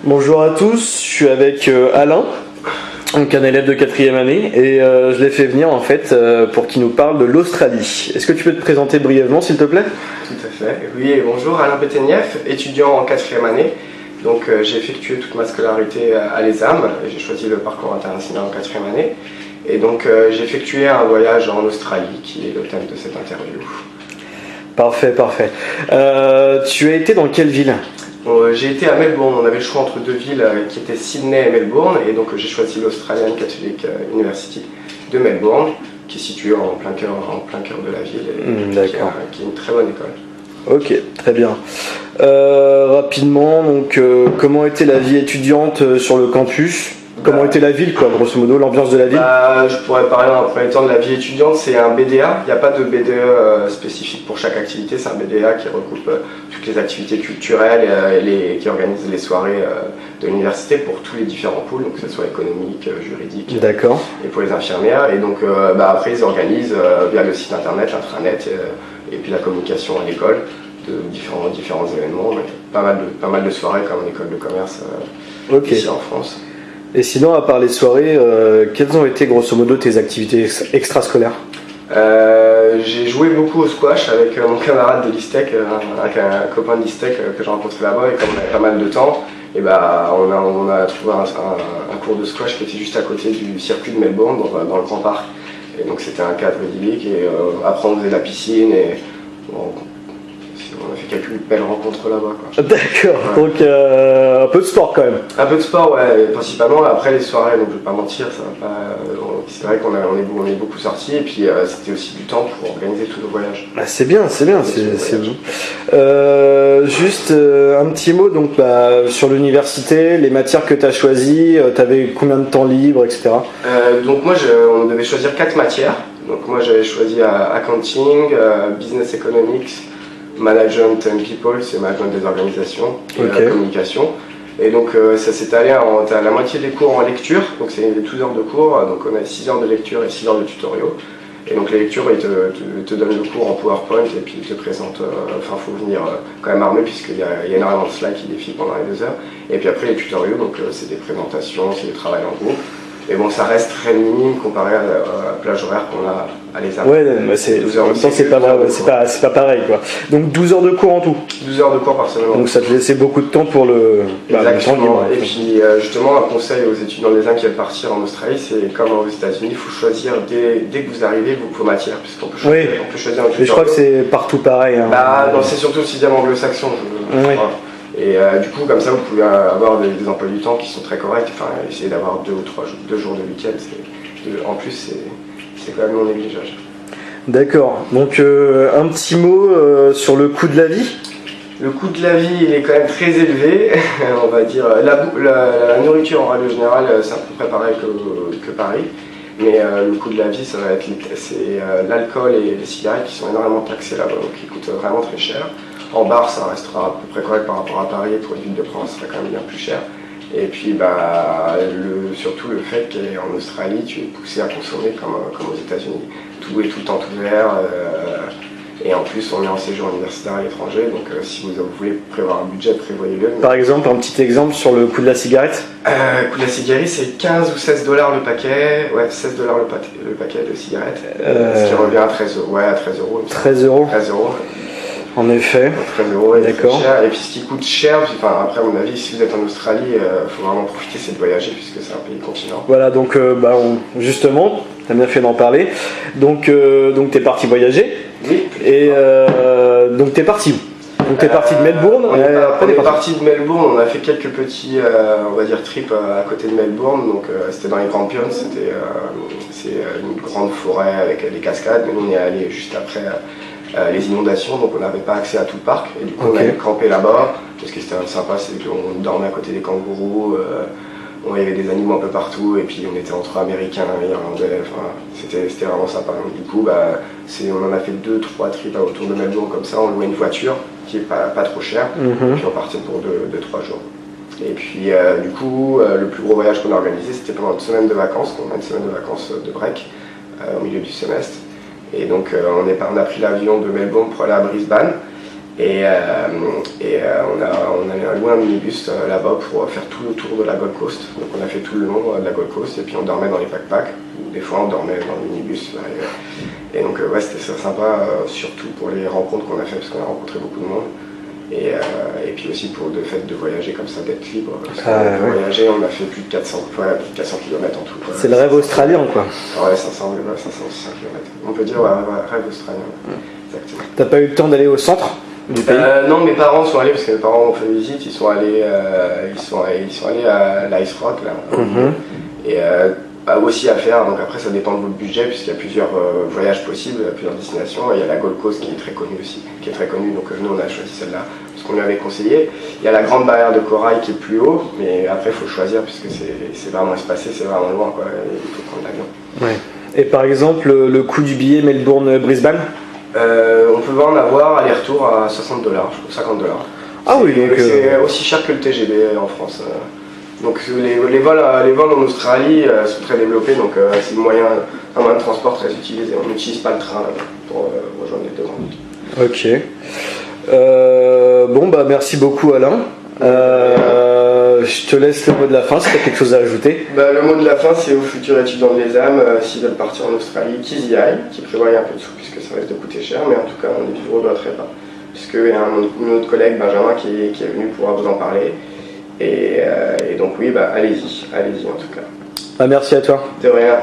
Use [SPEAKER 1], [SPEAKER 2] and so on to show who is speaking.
[SPEAKER 1] Bonjour à tous, je suis avec Alain, donc un élève de 4e année, et je l'ai fait venir en fait pour qu'il nous parle de l'Australie. Est-ce que tu peux te présenter brièvement s'il te plaît?
[SPEAKER 2] Tout à fait. Oui, bonjour, Alain Betenieff, étudiant en 4e année. Donc j'ai effectué toute ma scolarité à l'ESAM, et j'ai choisi le parcours international en 4e année. Et donc j'ai effectué un voyage en Australie, qui est le thème de cette interview.
[SPEAKER 1] Parfait. Tu as été dans quelle ville?
[SPEAKER 2] J'ai été à Melbourne, on avait le choix entre deux villes qui étaient Sydney et Melbourne, et donc j'ai choisi l'Australian Catholic University de Melbourne, qui est située en plein cœur de la ville, et qui est une très bonne école.
[SPEAKER 1] Ok, très bien. Rapidement, donc, comment était la vie étudiante sur le campus? Comment était la ville, quoi, grosso modo, l'ambiance de la ville?
[SPEAKER 2] Je pourrais parler en premier temps de la vie étudiante. C'est un BDA, il n'y a pas de BDE spécifique pour chaque activité, c'est un BDA qui regroupe toutes les activités culturelles et qui organise les soirées de l'université pour tous les différents pôles, donc que ce soit économique, juridique.
[SPEAKER 1] D'accord.
[SPEAKER 2] Et pour les infirmières. Et donc après ils organisent via le site internet, l'intranet et puis la communication à l'école de différents événements. Donc, pas mal de soirées comme en école de commerce ici en France.
[SPEAKER 1] Et sinon, à part les soirées, quelles ont été grosso modo tes activités extrascolaires?
[SPEAKER 2] J'ai joué beaucoup au squash avec mon camarade de l'ISTEC, avec un copain de l'ISTEC que j'ai rencontré là-bas, et comme on avait pas mal de temps, et on a trouvé un cours de squash qui était juste à côté du circuit de Melbourne, dans le Grand Parc. Et donc c'était un cadre idyllique, et après on faisait la piscine, et on a fait quelques belles rencontres là-bas.
[SPEAKER 1] D'accord, ouais. Donc un peu de sport quand même.
[SPEAKER 2] Un peu de sport, ouais, principalement. Après les soirées, donc je vais pas mentir, c'est vrai qu'on est beaucoup sortis, et puis c'était aussi du temps pour organiser tous nos voyages.
[SPEAKER 1] C'est bien, c'est bon. Juste un petit mot donc, sur l'université, les matières que tu as choisies, tu avais combien de temps libre, etc.
[SPEAKER 2] Donc moi, on devait choisir 4 matières. Donc moi j'avais choisi accounting, business economics, management and people, c'est management des organisations, et la communication. Et donc ça s'est allé, t'as la moitié des cours en lecture, donc c'est 12 heures de cours, donc on a 6 heures de lecture et 6 heures de tutoriaux. Et donc les lectures, ils te donnent le cours en PowerPoint et puis ils te présentent, faut venir quand même armé puisqu'il y a énormément de slides qui défilent pendant les 2 heures. Et puis après les tutoriaux, donc c'est des présentations, c'est du travail en groupe. Et bon, ça reste très minime comparé à la plage horaire qu'on a à l'ESAM.
[SPEAKER 1] Ouais, mais c'est pas pareil quoi. Donc 12 heures de cours en tout.
[SPEAKER 2] 12 heures de cours par semaine.
[SPEAKER 1] Donc ça te laissait beaucoup de temps pour le
[SPEAKER 2] temps
[SPEAKER 1] libre.
[SPEAKER 2] Et puis justement, un conseil aux étudiants de l'ESAM qui veulent partir en Australie, c'est comme aux États-Unis, il faut choisir dès que vous arrivez vos matières, puisqu'on peut choisir un tutoriel.
[SPEAKER 1] Mais je crois que c'est partout pareil. Hein.
[SPEAKER 2] Non, c'est surtout le système anglo-saxon. Et du coup, comme ça, vous pouvez avoir des emplois du temps qui sont très corrects. Enfin, essayer d'avoir 2 ou 3 jours, 2 jours de week-end. En plus, c'est quand même non négligeable.
[SPEAKER 1] D'accord. Donc, un petit mot sur le coût de la vie.
[SPEAKER 2] Le coût de la vie, il est quand même très élevé. On va dire, la nourriture en règle générale, c'est à peu près pareil que Paris. Mais le coût de la vie, ça va être l'alcool et les cigarettes qui sont énormément taxés là-bas, donc qui coûtent vraiment très cher. En bar, ça restera à peu près correct par rapport à Paris, et pour une ville de France, ça sera quand même bien plus cher. Et puis, surtout le fait qu'en Australie, tu es poussé à consommer comme aux États-Unis. Tout est tout le temps ouvert. Et en plus, on est en séjour universitaire à l'étranger, donc si vous voulez prévoir un budget, prévoyez-le.
[SPEAKER 1] Par exemple, un petit exemple sur le coût de la cigarette.
[SPEAKER 2] Le coût de la cigarette, c'est 15 ou 16 dollars le paquet. Ouais, 16 dollars le paquet de cigarettes. Ce qui revient à 13 euros. Ouais, à 13 euros.
[SPEAKER 1] 13 euros.
[SPEAKER 2] 13 euros.
[SPEAKER 1] En effet.
[SPEAKER 2] 13 euros,
[SPEAKER 1] d'accord.
[SPEAKER 2] Et puis ce qui coûte cher, après à mon avis, si vous êtes en Australie, il faut vraiment profiter, c'est de voyager puisque c'est un pays continent.
[SPEAKER 1] Voilà, donc justement, tu as bien fait d'en parler. Donc tu es parti voyager.
[SPEAKER 2] Oui.
[SPEAKER 1] Et donc tu es parti où? Donc tu es parti de Melbourne.
[SPEAKER 2] On est parti de Melbourne, on a fait quelques petits, on va dire, trips à côté de Melbourne. Donc c'était dans les Grampians, c'est une grande forêt avec des cascades, mais nous on est allé juste après les inondations, donc on n'avait pas accès à tout le parc. Et du coup on a campé là-bas, parce que c'était sympa, c'est qu'on dormait à côté des kangourous, il y avait des animaux un peu partout, et puis on était entre Américains et Irlandais, c'était vraiment sympa. Donc, du coup, on en a fait 2-3 trips autour de Melbourne comme ça, on louait une voiture qui est pas trop chère, puis on partait pour 2-3 jours. Et puis du coup, le plus gros voyage qu'on a organisé, c'était pendant une semaine de vacances, on a une semaine de vacances de break au milieu du semestre. Et donc on a pris l'avion de Melbourne pour aller à Brisbane. On a loué un minibus là-bas pour faire tout le tour de la Gold Coast. Donc on a fait tout le long de la Gold Coast et puis on dormait dans les backpacks. Des fois on dormait dans le minibus. Là, et donc ouais, c'était sympa, surtout pour les rencontres qu'on a fait parce qu'on a rencontré beaucoup de monde. Et puis aussi pour le fait de voyager comme ça, d'être libre. Parce voyager, on a fait plus de 400 km en tout.
[SPEAKER 1] C'est le rêve australien quoi.
[SPEAKER 2] Ouais, 500 km. On peut dire rêve australien. Exactement.
[SPEAKER 1] T'as pas eu le temps d'aller au centre du pays?
[SPEAKER 2] Non, mes parents sont allés parce que mes parents ont fait visite. Ils sont allés à l'Ice Rock là. Et aussi à faire. Donc après, ça dépend de votre budget puisqu'il y a plusieurs voyages possibles, plusieurs destinations. Et il y a la Gold Coast qui est très connue aussi, Donc nous, on a choisi celle-là parce qu'on lui avait conseillé. Il y a la Grande Barrière de Corail qui est plus haut, mais après, il faut choisir puisque c'est vraiment espacé, c'est vraiment loin quoi. Il faut prendre l'avion.
[SPEAKER 1] Ouais. Et par exemple, le coût du billet Melbourne-Brisbane?
[SPEAKER 2] On peut en avoir aller-retour à $60, je crois $50.
[SPEAKER 1] Ah oui, donc
[SPEAKER 2] c'est aussi cher que le TGV en France. Donc les vols en Australie sont très développés, donc c'est un moyen de transport très utilisé. On n'utilise pas le train pour rejoindre les deux grandes villes.
[SPEAKER 1] Ok. Bon bah merci beaucoup Alain. Je te laisse le mot de la fin si tu as quelque chose à ajouter.
[SPEAKER 2] Le mot de la fin, c'est aux futurs étudiants des âmes, s'ils veulent partir en Australie, qu'ils y aillent, qu'ils prévoient un peu de sous puisque ça risque de coûter cher, mais en tout cas on ne regretterait pas. Puisqu'il y a un autre collègue, Benjamin, qui est venu pouvoir vous en parler. Et donc oui, allez-y en tout cas.
[SPEAKER 1] Merci à toi.
[SPEAKER 2] De rien.